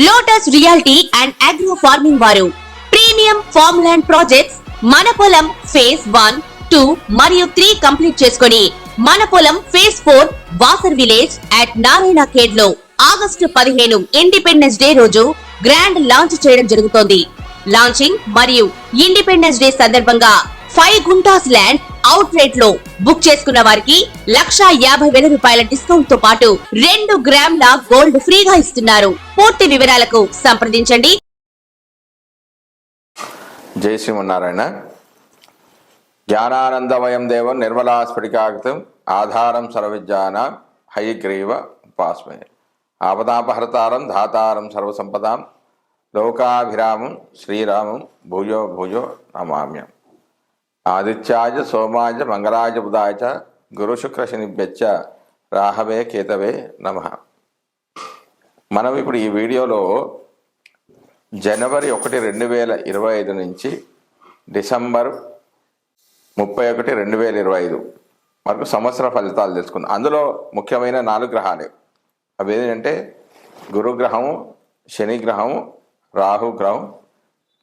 Lotus reality and agro farming వారు premium farm land projects మన పొలం ఫేజ్ 1, 2 మరియు 3 కంప్లీట్ చేసుకొని మన పొలం phase 4 Wasar village at Narayana Khed లో ఆగస్టు 15 ఇండిపెండెన్స్ డే రోజు గ్రాండ్ లాంచ్ చేయడం జరుగుతోంది. లాంచింగ్ మరియు ఇండిపెండెన్స్ డే సందర్భంగా 5 గుంటాస్ ల్యాండ్ అవుట్ రేట్ లో బుక్ చేసుకున్న వారికి 1,50,000 రూపాయల డిస్కౌంట్ తో పాటు 2 గ్రాముల గోల్డ్ ఫ్రీగా ఇస్తున్నారు. పూర్తి వివరాలకు సంప్రదించండి. జై శ్రీమన్నారాయణ. జ్ఞానానందమయం దేవం నిర్మలాస్ఫటికాకృతం ఆధారం సర్వవిద్యానాం హయగ్రీవ ఉపాస్మహే. ఆపదాపహర్తారం ధాతారం సర్వసంపదాం లోకాభిరామం శ్రీరామం భూయో భూయో నమామ్యం. ఆదిత్యాయ సోమాయ మంగళాయ బుధాయ చ గురు శుక్ర శనిభ్యశ్చ రాహవే కేతవే నమః. మనం ఇప్పుడు ఈ వీడియోలో జనవరి 1, 2025 నుంచి డిసెంబర్ 31, 2025 వరకు సంవత్సర ఫలితాలు తెలుసుకుందాం. అందులో ముఖ్యమైన 4 గ్రహాలే. అవి ఏంటంటే గురుగ్రహము, శనిగ్రహము, రాహుగ్రహం,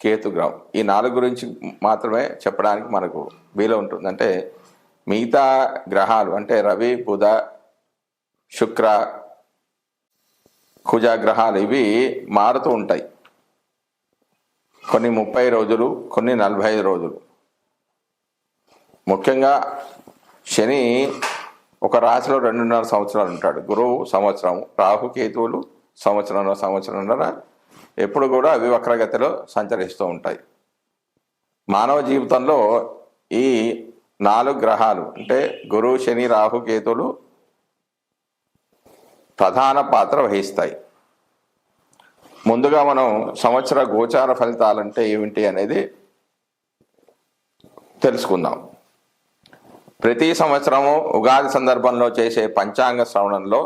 కేతుగ్రహం. ఈ 4 గురించి మాత్రమే చెప్పడానికి మనకు వీలు ఉంటుంది. అంటే మిగతా గ్రహాలు అంటే రవి, బుధ, శుక్ర, కుజ గ్రహాలు ఇవి మారుతూ ఉంటాయి. కొన్ని 30 రోజులు, కొన్ని 45 రోజులు. ముఖ్యంగా శని ఒక రాశిలో 2.5 సంవత్సరాలు ఉంటాడు. గురువు సంవత్సరం, రాహు కేతువులు సంవత్సరంన్నర ఎప్పుడు కూడా అవి వక్రగతిలో సంచరిస్తూ ఉంటాయి. మానవ జీవితంలో ఈ 4 గ్రహాలు అంటే గురువు, శని, రాహు, కేతువులు ప్రధాన పాత్ర వహిస్తాయి. ముందుగా మనం సంవత్సర గోచార ఫలితాలంటే ఏమిటి అనేది తెలుసుకుందాం. ప్రతి సంవత్సరము ఉగాది సందర్భంలో చేసే పంచాంగ శ్రవణంలో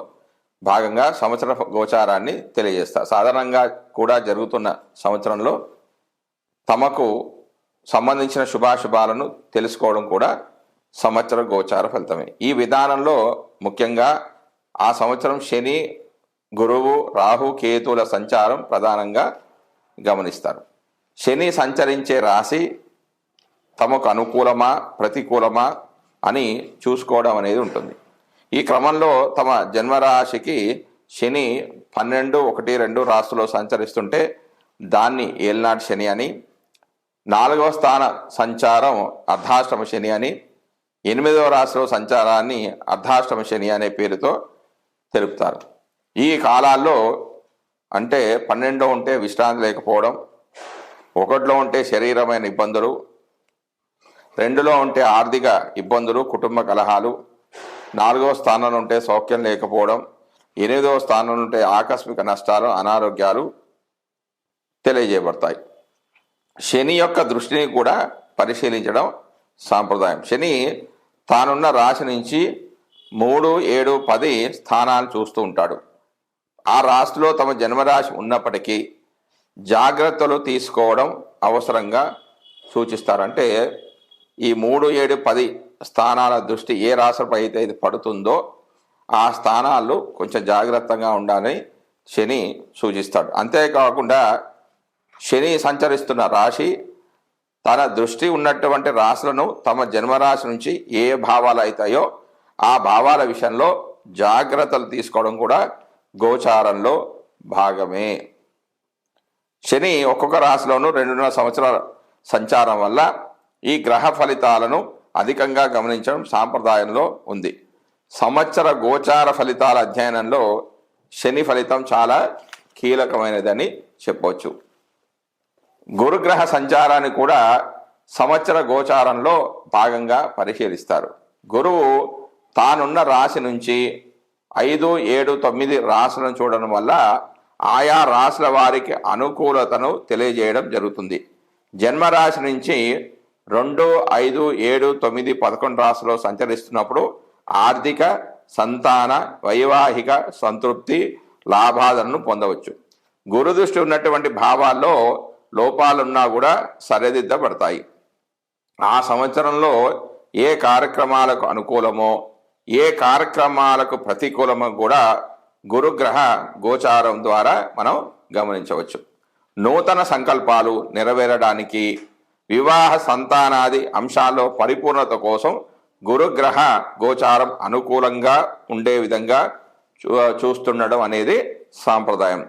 భాగంగా సంవత్సర గోచారాన్ని తెలియజేస్తారు. సాధారణంగా కూడా జరుగుతున్న సంవత్సరంలో తమకు సంబంధించిన శుభాశుభాలను తెలుసుకోవడం కూడా సంవత్సర గోచార ఫలితమే. ఈ విధానంలో ముఖ్యంగా ఆ సంవత్సరం శని, గురువు, రాహు, కేతువుల సంచారం ప్రధానంగా గమనిస్తారు. శని సంచరించే రాశి తమకు అనుకూలమా ప్రతికూలమా అని చూసుకోవడం అనేది ఉంటుంది. ఈ క్రమంలో తమ జన్మరాశికి శని 12, 1, 2 రాశుల్లో సంచరిస్తుంటే దాన్ని ఏలినాటి శని అని, 4వ స్థాన సంచారం అర్ధాష్టమ శని అని, 8వ రాశిలో సంచారాన్ని అర్ధాష్టమ శని అనే పేరుతో తెలుపుతారు. ఈ కాలాల్లో అంటే 12లో ఉంటే విశ్రాంతి లేకపోవడం, 1లో ఉంటే శరీరమైన ఇబ్బందులు, 2లో ఉంటే ఆర్థిక ఇబ్బందులు, కుటుంబ కలహాలు, 4వ స్థానంలో ఉంటే సౌఖ్యం లేకపోవడం, 8వ స్థానంలో ఉంటే ఆకస్మిక నష్టాలు, అనారోగ్యాలు తెలియజేయబడతాయి. శని యొక్క దృష్టిని కూడా పరిశీలించడం సాంప్రదాయం. శని తానున్న రాశి నుంచి 3, 7, 10 స్థానాలు చూస్తూ ఉంటాడు. ఆ రాశిలో తమ జన్మరాశి ఉన్నప్పటికీ జాగ్రత్తలు తీసుకోవడం అవసరంగా సూచిస్తారు. అంటే ఈ 3, 7, 10 స్థానాల దృష్టి ఏ రాశిపై అయితే పడుతుందో ఆ స్థానాలు కొంచెం జాగ్రత్తగా ఉండాలని శని సూచిస్తాడు. అంతేకాకుండా శని సంచరిస్తున్న రాశి తన దృష్టి ఉన్నటువంటి రాశులను తమ జన్మరాశి నుంచి ఏ భావాలు అవుతాయో ఆ భావాల విషయంలో జాగ్రత్తలు తీసుకోవడం కూడా గోచారంలో భాగమే. శని ఒక్కొక్క రాశిలోనూ 2.5 సంవత్సరాల సంచారం వల్ల ఈ గ్రహ ఫలితాలను అధికంగా గమనించడం సాంప్రదాయంలో ఉంది. సంవత్సర గోచార ఫలితాల అధ్యయనంలో శని ఫలితం చాలా కీలకమైనదని చెప్పవచ్చు. గురుగ్రహ సంచారాన్ని కూడా సంవత్సర గోచారంలో భాగంగా పరిశీలిస్తారు. గురువు తానున్న రాశి నుంచి 5, 7, 9 రాశులను చూడడం వల్ల ఆయా రాశుల వారికి అనుకూలతను తెలియజేయడం జరుగుతుంది. జన్మరాశి నుంచి 2, 5, 7, 9, 11 రాశుల్లో సంచరిస్తున్నప్పుడు ఆర్థిక, సంతాన, వైవాహిక సంతృప్తి, లాభాలను పొందవచ్చు. గురుదృష్టి ఉన్నటువంటి భావాల్లో లోపాలున్నా కూడా సరిదిద్దబడతాయి. ఆ సంవత్సరంలో ఏ కార్యక్రమాలకు అనుకూలమో ఏ కార్యక్రమాలకు ప్రతికూలమో కూడా గురుగ్రహ గోచారం ద్వారా మనం గమనించవచ్చు. నూతన సంకల్పాలు నెరవేరడానికి, వివాహ సంతానాది అంశాల్లో పరిపూర్ణత కోసం గురుగ్రహ గోచారం అనుకూలంగా ఉండే విధంగా చూస్తుండడం అనేది సాంప్రదాయం.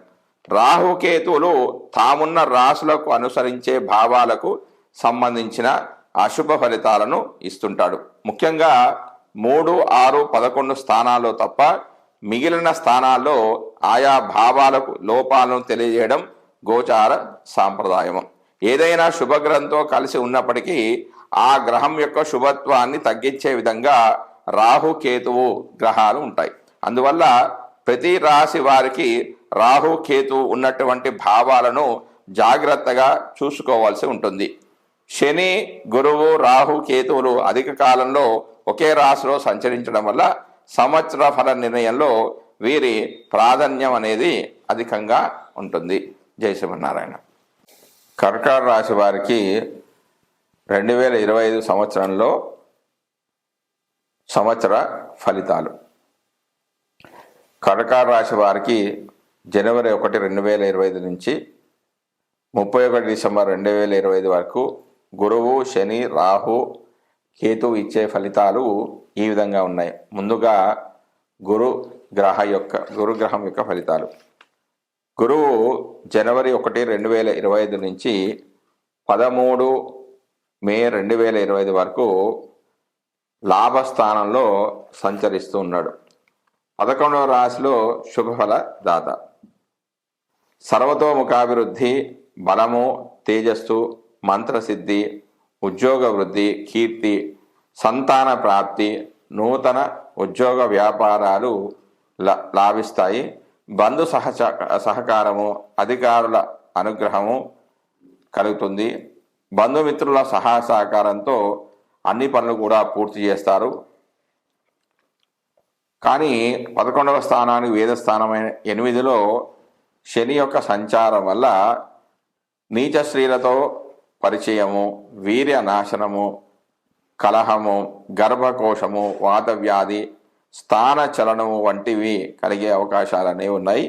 రాహుకేతువులు తామున్న రాశులకు అనుసరించే భావాలకు సంబంధించిన అశుభ ఫలితాలను ఇస్తుంటాడు. ముఖ్యంగా 3, 6, 11 స్థానాల్లో తప్ప మిగిలిన స్థానాల్లో ఆయా భావాలకు లోపాలను తెలియజేయడం గోచార సాంప్రదాయం. ఏదైనా శుభగ్రహంతో కలిసి ఉన్నప్పటికీ ఆ గ్రహం యొక్క శుభత్వాన్ని తగ్గించే విధంగా రాహుకేతువు గ్రహాలు ఉంటాయి. అందువల్ల ప్రతి రాశి వారికి రాహుకేతువు ఉన్నటువంటి భావాలను జాగ్రత్తగా చూసుకోవాల్సి ఉంటుంది. శని, గురువు, రాహు, కేతువులు అధిక కాలంలో ఒకే రాశిలో సంచరించడం వల్ల సంవత్సర ఫల నిర్ణయంలో వీరి ప్రాధాన్యం అనేది అధికంగా ఉంటుంది. జై శ్రీమన్నారాయణ. కర్కాటక రాశి వారికి 2025 సంవత్సరంలో సంవత్సర ఫలితాలు. కర్కాటక రాశి వారికి జనవరి 1, 2025 నుంచి 31 డిసెంబర్ 2025 వరకు గురువు, శని, రాహు, కేతు ఇచ్చే ఫలితాలు ఈ విధంగా ఉన్నాయి. ముందుగా గురుగ్రహం యొక్క ఫలితాలు. గురువు జనవరి 1, 2025 నుంచి 13 మే 2025 వరకు లాభస్థానంలో సంచరిస్తూ ఉన్నాడు. 11వ రాశిలో శుభఫల దాత. సర్వతోముఖాభివృద్ధి, బలము, తేజస్సు, మంత్రసిద్ధి, ఉద్యోగ వృద్ధి, కీర్తి, సంతాన ప్రాప్తి, నూతన ఉద్యోగ వ్యాపారాలు లాభిస్తాయి. బంధు సహకారము, అధికారుల అనుగ్రహము కలుగుతుంది. బంధుమిత్రుల సహకారంతో అన్ని పనులు కూడా పూర్తి చేస్తారు. కానీ 11వ స్థానానికి వేదస్థానమైన 8లో శని యొక్క సంచారం వల్ల నీచ స్త్రీలతో పరిచయము, వీర్య నాశనము, కలహము, గర్భకోశము, వాతవ్యాధి, స్థాన చలనము వంటివి కలిగే అవకాశాలు అనేవి ఉన్నాయి.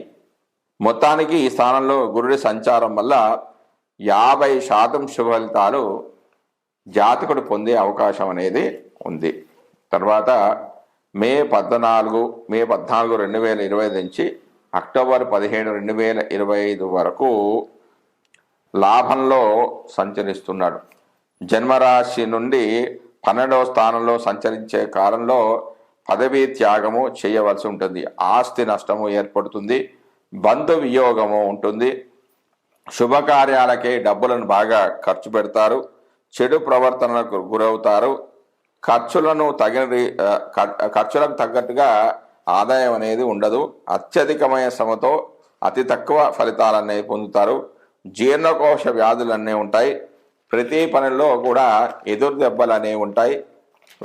మొత్తానికి ఈ స్థానంలో గురుడి సంచారం వల్ల 50% శుభ ఫలితాలు జాతకుడు పొందే అవకాశం అనేది ఉంది. తర్వాత మే 14, 2025 నుంచి అక్టోబర్ 17, 2025 వరకు లాభంలో సంచరిస్తున్నాడు. జన్మరాశి నుండి 12వ స్థానంలో సంచరించే కాలంలో పదవీ త్యాగము చేయవలసి ఉంటుంది. ఆస్తి నష్టము ఏర్పడుతుంది. బంధు వియోగము ఉంటుంది. శుభకార్యాలకే డబ్బులను బాగా ఖర్చు పెడతారు. చెడు ప్రవర్తనలకు గురవుతారు. ఖర్చులకు తగ్గట్టుగా ఆదాయం అనేది ఉండదు. అత్యధికమైన శ్రమతో అతి తక్కువ ఫలితాలన్నీ పొందుతారు. జీర్ణకోశ వ్యాధులు అన్నీ ఉంటాయి. ప్రతి పనిలో కూడా ఎదురు దెబ్బలు అనేవి ఉంటాయి.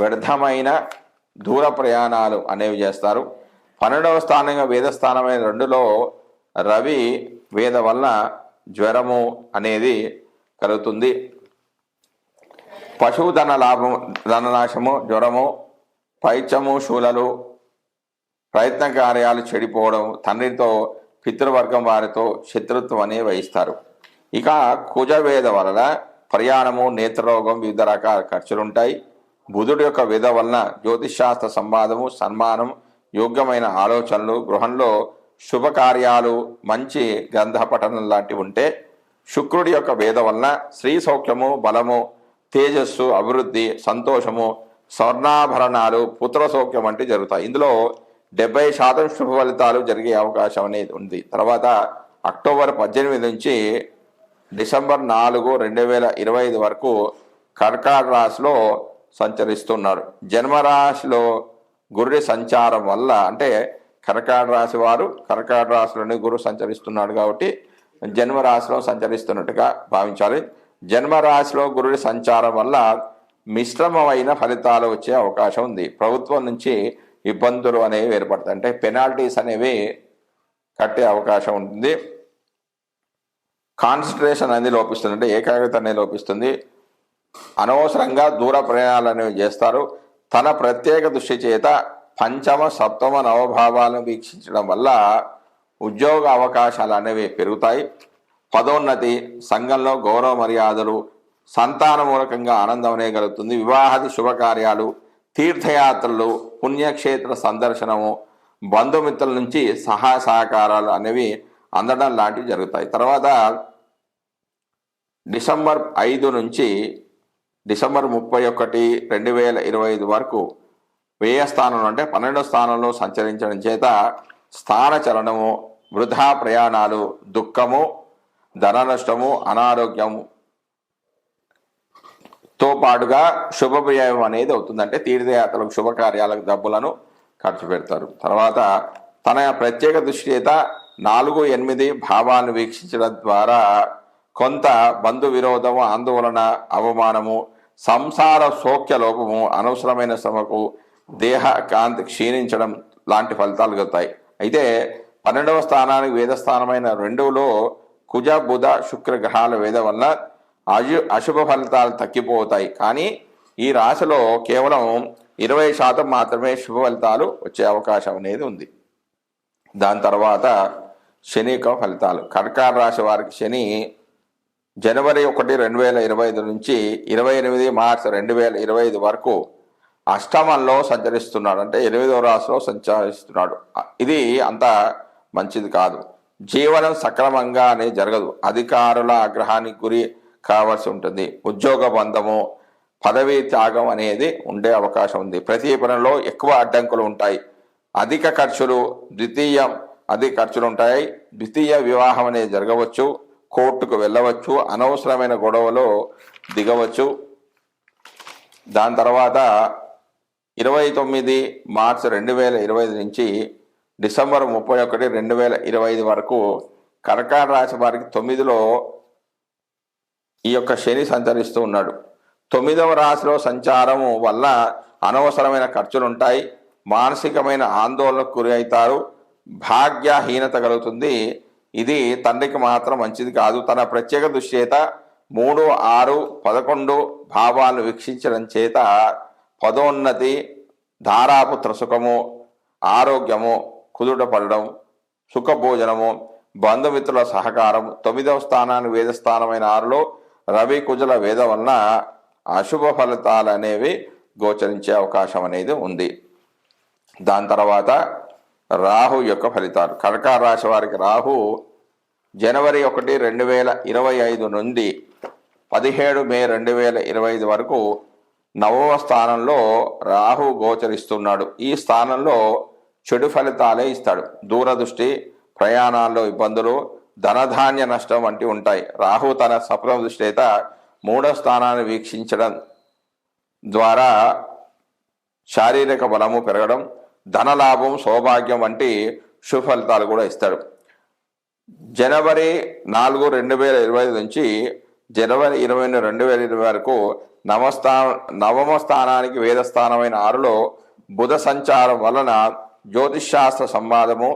వ్యర్థమైన దూర ప్రయాణాలు అనేవి చేస్తారు. 12వ స్థానంగా వేదస్థానమైన 2లో రవి వేద వల్ల జ్వరము అనేది కలుగుతుంది. పశువు ధననాశము, జ్వరము, పైత్యము, శూలలు, ప్రయత్న కార్యాలు చెడిపోవడం, తండ్రితో పితృవర్గం వారితో శత్రుత్వం అనేవి వహిస్తారు. ఇక కుజవేద వలన ప్రయాణము, నేత్రరోగం, వివిధ రకాల ఖర్చులుంటాయి. బుధుడి యొక్క వేద వలన జ్యోతిషాస్త్ర సంవాదము, సన్మానం, యోగ్యమైన ఆలోచనలు, గృహంలో శుభకార్యాలు, మంచి గ్రంథ పఠనం లాంటివి ఉంటే, శుక్రుడి యొక్క వేద వలన స్త్రీ సౌఖ్యము, బలము, తేజస్సు, అభివృద్ధి, సంతోషము, స్వర్ణాభరణాలు, పుత్ర సౌఖ్యం వంటివి జరుగుతాయి. ఇందులో 70% శుభ ఫలితాలు జరిగే అవకాశం అనేది ఉంది. తర్వాత అక్టోబర్ 18 నుంచి డిసెంబర్ 4, 2025 వరకు కర్కాటక రాశిలో సంచరిస్తున్నాడు. జన్మరాశిలో గురుడి సంచారం వల్ల, అంటే కర్కాటక రాశి వారు కర్కాటక రాశిలోనే గురుడు సంచరిస్తున్నాడు కాబట్టి జన్మరాశిలో సంచరిస్తున్నట్టుగా భావించాలి. జన్మరాశిలో గురుడి సంచారం వల్ల మిశ్రమమైన ఫలితాలు వచ్చే అవకాశం ఉంది. ప్రభుత్వం నుంచి ఇబ్బందులు అనేవి ఏర్పడతాయి. అంటే పెనాల్టీస్ అనేవి కట్టే అవకాశం ఉంటుంది. కాన్సన్ట్రేషన్ అనేది లోపిస్తుంది, అంటే ఏకాగ్రత అనేది లోపిస్తుంది. అనవసరంగా దూర ప్రయాణాలు అనేవి చేస్తారు. తన ప్రత్యేక దృష్టి చేత 5వ, 7వ, 9వ భావాలను వీక్షించడం వల్ల ఉద్యోగ అవకాశాలు అనేవి పెరుగుతాయి. పదోన్నతి, సంఘంలో గౌరవ మర్యాదలు, సంతానమూలకంగా ఆనందం అనే కలుగుతుంది. వివాహాది శుభకార్యాలు, తీర్థయాత్రలు, పుణ్యక్షేత్ర సందర్శనము, బంధుమిత్రుల నుంచి సహాయ సహకారాలు అనేవి అందడం లాంటివి జరుగుతాయి. తర్వాత డిసెంబర్ 5 నుంచి డిసెంబర్ 31, 2025 వరకు వ్యయ స్థానంలో అంటే 12వ స్థానంలో సంచరించడం చేత స్థాన చలనము, వృధా ప్రయాణాలు, దుఃఖము, ధన నష్టము, అనారోగ్యంతో పాటుగా శుభవ్యయం అనేది అవుతుంది. అంటే తీర్థయాత్రలకు శుభకార్యాలకు డబ్బులను ఖర్చు పెడతారు. తర్వాత తన ప్రత్యేక దృష్టి చేత 4, 8 భావాలను వీక్షించడం ద్వారా కొంత బంధు విరోధము, ఆందోళన, అవమానము, సంసార సౌఖ్య లోపము, అనవసరమైన శ్రమకు, దేహ కాంతి క్షీణించడం లాంటి ఫలితాలు కలుగుతాయి. అయితే 12వ స్థానానికి వేదస్థానమైన 2లో కుజ, బుధ, శుక్ర గ్రహాల వేద వల్ల అశుభ ఫలితాలు తగ్గిపోతాయి. కానీ ఈ రాశిలో కేవలం 20% మాత్రమే శుభ ఫలితాలు వచ్చే అవకాశం అనేది ఉంది. దాని తర్వాత శని యొక్క ఫలితాలు. కర్కాటక రాశి వారికి శని జనవరి 1, 2025 నుంచి 28 మార్చి 2025 వరకు అష్టమంలో సంచరిస్తున్నాడు. అంటే 8వ రాశిలో సంచరిస్తున్నాడు. ఇది అంత మంచిది కాదు. జీవనం సక్రమంగా అనేది జరగదు. అధికారుల ఆగ్రహానికి గురి కావాల్సి ఉంటుంది. ఉద్యోగ బంధము, పదవీ త్యాగం అనేది ఉండే అవకాశం ఉంది. ప్రతి పనిలో ఎక్కువ అడ్డంకులు ఉంటాయి. అధిక ఖర్చులు ఉంటాయి. ద్వితీయ వివాహం అనేది జరగవచ్చు. కోర్టుకు వెళ్ళవచ్చు. అనవసరమైన గొడవలో దిగవచ్చు. దాని తర్వాత 29 మార్చి 2025 నుంచి డిసెంబర్ 31, 2025 వరకు కర్కాటక రాశి వారికి 9లో ఈ యొక్క శని సంచరిస్తూ ఉన్నాడు. 9వ రాశిలో సంచారము వల్ల అనవసరమైన ఖర్చులు ఉంటాయి. మానసికమైన ఆందోళనకు గురి అవుతారు. భాగ్యహీనత కలుగుతుంది. ఇది తండ్రికి మాత్రం మంచిది కాదు. తన ప్రత్యేక దృష్టి చేత 3, 6, 11 భావాలను వీక్షించడం చేత పదోన్నతి, ధారాపుత్ర సుఖము, ఆరోగ్యము కుదుట పడడం, సుఖభోజనము, బంధుమిత్రుల సహకారం, 9వ స్థానాన్ని వేదస్థానమైన 6లో రవి, కుజుల వేద వలన అశుభ ఫలితాలు అనేవి గోచరించే అవకాశం అనేది ఉంది. దాని తర్వాత రాహు యొక్క ఫలితాలు. కర్కాటక రాశి వారికి రాహు జనవరి 1, 2025 నుండి 17 మే 2025 వరకు 9వ స్థానంలో రాహు గోచరిస్తున్నాడు. ఈ స్థానంలో చెడు ఫలితాలే ఇస్తాడు. దూరదృష్టి, ప్రయాణాల్లో ఇబ్బందులు, ధనధాన్య నష్టం వంటివి ఉంటాయి. రాహు తన సప్తమ దృష్టి చేత 3వ స్థానాన్ని వీక్షించడం ద్వారా శారీరక బలము పెరగడం, ధనలాభం, సౌభాగ్యం వంటి శుభ ఫలితాలు కూడా ఇస్తాడు. జనవరి 4, 2025 నుంచి జనవరి 20, 2020 వరకు నవమ స్థానానికి వేదస్థానమైన 6లో బుధ సంచారం వలన జ్యోతిష్శాస్త్ర సంవాదము,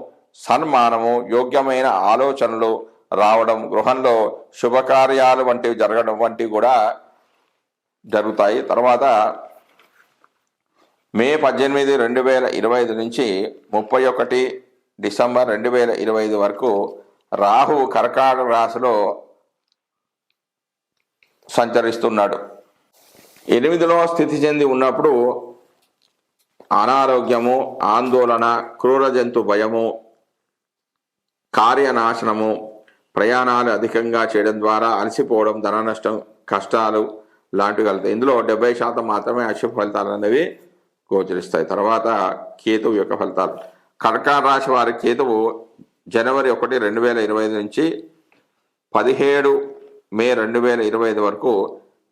సన్మానము, యోగ్యమైన ఆలోచనలు రావడం, గృహంలో శుభకార్యాలు వంటివి జరగడం వంటివి కూడా జరుగుతాయి. తర్వాత మే 18, 2025 నుంచి 31 డిసెంబర్ 2025 వరకు రాహు కర్కాటక రాశిలో సంచరిస్తున్నాడు. 8లో స్థితి చెంది ఉన్నప్పుడు అనారోగ్యము, ఆందోళన, క్రూర జంతు భయము, కార్యనాశనము, ప్రయాణాలు అధికంగా చేయడం ద్వారా అలసిపోవడం, ధన నష్టం, కష్టాలు లాంటివి కలుగుతాయి. ఇందులో 70% మాత్రమే అశుభ ఫలితాలు అనేవి గోచరిస్తాయి. తర్వాత కేతువు యొక్క ఫలితాలు. కర్కాటక రాశి వారి కేతువు జనవరి 1, 2025 నుంచి 17 మే 2025 వరకు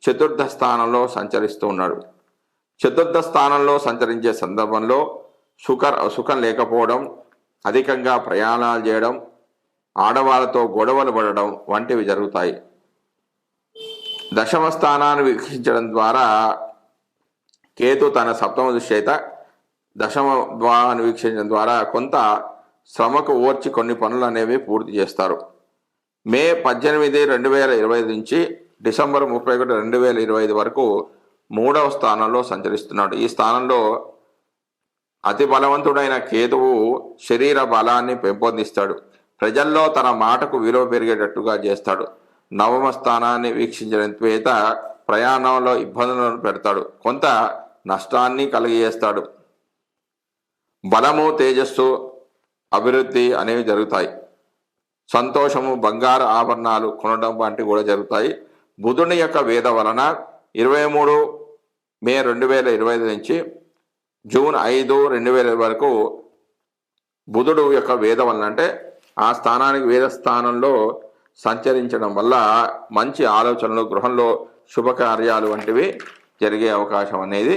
4వ స్థానంలో సంచరిస్తూ ఉన్నాడు. 4వ స్థానంలో సంచరించే సందర్భంలో సుఖం లేకపోవడం, అధికంగా ప్రయాణాలు చేయడం, ఆడవాళ్ళతో గొడవలు పడడం వంటివి జరుగుతాయి. 10వ స్థానాన్ని వీక్షించడం ద్వారా కేతు తన సప్తమ దృష్టి చేత 10వ ద్వారాన్ని వీక్షించడం ద్వారా కొంత శ్రమకు ఓర్చి కొన్ని పనులు అనేవి పూర్తి చేస్తారు. మే 18, 2025 నుంచి డిసెంబర్ 31, 2025 వరకు 3వ స్థానంలో సంచరిస్తున్నాడు. ఈ స్థానంలో అతి బలవంతుడైన కేతువు శరీర బలాన్ని పెంపొందిస్తాడు. ప్రజల్లో తన మాటకు విలువ పెరిగేటట్టుగా చేస్తాడు. నవమ స్థానాన్ని వీక్షించిన శ్వేత ప్రయాణంలో ఇబ్బందులను పెడతాడు, కొంత నష్టాన్ని కలిగజేస్తాడు. బలము, తేజస్సు, అభివృద్ధి అనేవి జరుగుతాయి. సంతోషము, బంగారు ఆభరణాలు కొనడం వంటివి కూడా జరుగుతాయి. బుధుని యొక్క వేద వలన 23 మే 2025 నుంచి జూన్ 5, 2020 వరకు బుధుడు యొక్క వేద వలన అంటే ఆ స్థానానికి వేద స్థానంలో సంచరించడం వల్ల మంచి ఆలోచనలు, గృహంలో శుభకార్యాలు వంటివి జరిగే అవకాశం అనేది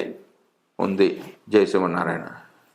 ఉంది. జై శ్రీమన్నారాయణ.